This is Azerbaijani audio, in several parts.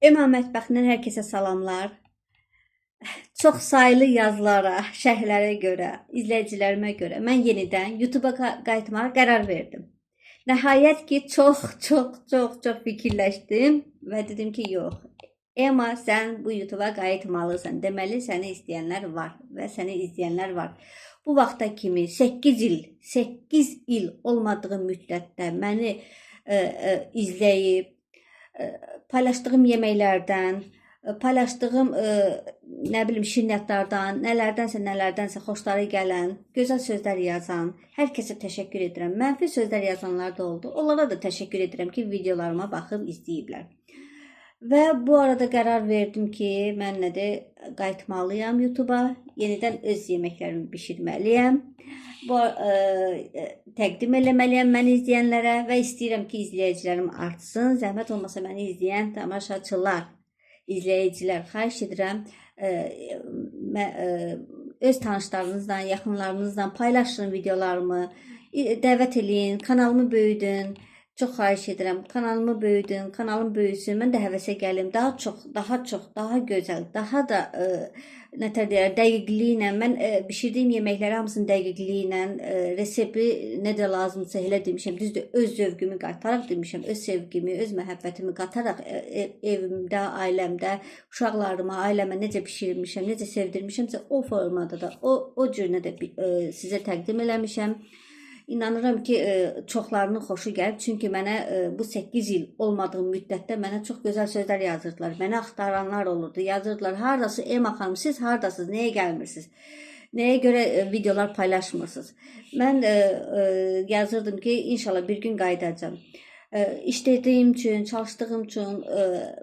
Ema mətbəxindən hər kəsə salamlar. Çox saylı yazılara, şərhlərə görə, izləyicilərimə görə mən yenidən YouTube-a qayıtmağa qərar verdim. Nəhayət ki, çox fikirləşdim və dedim ki, yox. Ema, sən bu YouTube-a qayıtmalısan. Deməli, səni istəyənlər var və səni izləyənlər var. Bu vaxta kimi 8 il olmadığı müddətdə məni izləyib, paylaşdığım yeməklərdən, paylaşdığım nə bilim şirniyyatlardan, nələrdənsə xoşları gələn, gözəl sözlər yazan hər kəsə təşəkkür edirəm. Mənfi sözlər yazanlar da oldu. Onlara da təşəkkür edirəm ki, videolarıma baxıb izləyiblər. Və bu arada qərar verdim ki, mən qayıtmalıyam YouTube-a, yenidən öz yeməklərimi bişirməliyəm. Təqdim eləməliyəm məni izləyənlərə və istəyirəm ki, izləyicilərim artsın. Zəhmət olmasa məni izləyən tamaşaçılar, izləyicilər, xahiş edirəm, öz tanışlarınızla, yaxınlarınızla paylaşın videolarımı, dəvət eləyin, kanalımı böyüdün. Çox xahiş edirəm, kanalımı böyüdün, kanalım böyüsün, mən də həvəsə gəlim, daha çox, daha gözəl, daha da dəqiqliyi ilə, mən bişirdiyim yeməkləri hamısının dəqiqliyi ilə, resepti necə lazımsa elə demişəm, düzdür, öz zövqümü qataraq demişəm, öz sevgimi, öz məhəbbətimi qataraq evimdə, ailəmdə, uşaqlarıma, ailəmə necə bişirmişəm, necə sevdirmişəmsə, o formada da, o cürünə də sizə təqdim eləmişəm. İnanıram ki, çoxlarının xoşu gəlib. Çünki mənə bu 8 il olmadığı müddətdə mənə çox gözəl sözlər yazırdılar. Mənə axtaranlar olurdu. Yazırdılar, haradasınız Ema xanım, siz haradasınız, nəyə gəlmirsiniz? Nəyə görə videolar paylaşmırsınız? Mən yazırdım ki, inşallah bir gün qayıdacağım. İşlədiyim üçün, çalışdığım üçün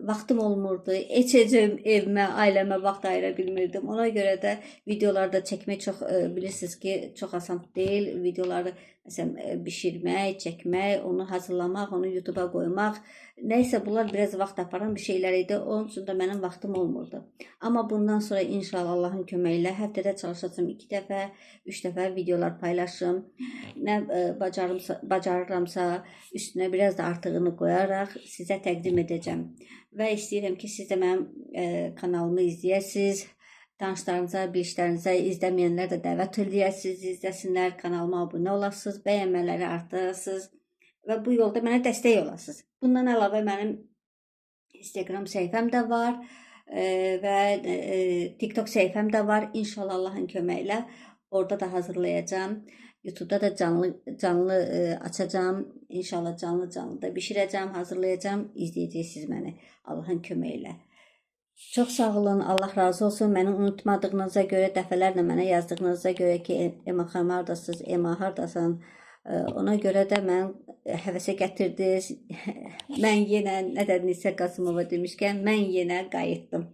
vaxtım olmurdu. Heç evimə, ailəmə vaxt ayıra bilmirdim. Ona görə də videolarda çəkmək çox, bilirsiniz ki, çox asan deyil. Videoları məsələn bişirmək, çəkmək, onu hazırlamaq, onu YouTube-a qoymaq. Nəysə bunlar biraz vaxt aparan bir şeylər idi. Onun üçün də mənim vaxtım olmurdu. Amma bundan sonra inşallah Allahın köməyi ilə həftədə çalışacağım 2 dəfə, 3 dəfə videolar paylaşım. Nə bacarıramsa üstünə biraz da artığını qoyaraq sizə təqdim edəcəm. Və istəyirəm ki, siz də mənim kanalımı izləyəsiniz. Tanışlarınıza, bilişlərinizə, izləməyənlər də dəvət edəsiniz, izləsinlər, kanalıma abunə olasınız, bəyənmələri artırasınız və bu yolda mənə dəstək olasınız. Bundan əlavə mənim Instagram səhifəm də var və TikTok səhifəm də var. İnşallah Allahın köməyi ilə orada da hazırlayacağım. YouTube'da da canlı açacağım. İnşallah canlı da bişirəcəm, hazırlayacağım. İzləyəcəksiniz məni Allahın köməyi ilə. Çox sağ olun, Allah razı olsun. Məni unutmadığınıza görə, dəfələrlə mənə yazdığınıza görə ki, Ema xanım haradasınız, Ema haradasan. Ona görə də mən həvəsə gətirdiniz. Mən yenə, nə də Nisə Qasımova demişkən, mən yenə qayıtdım.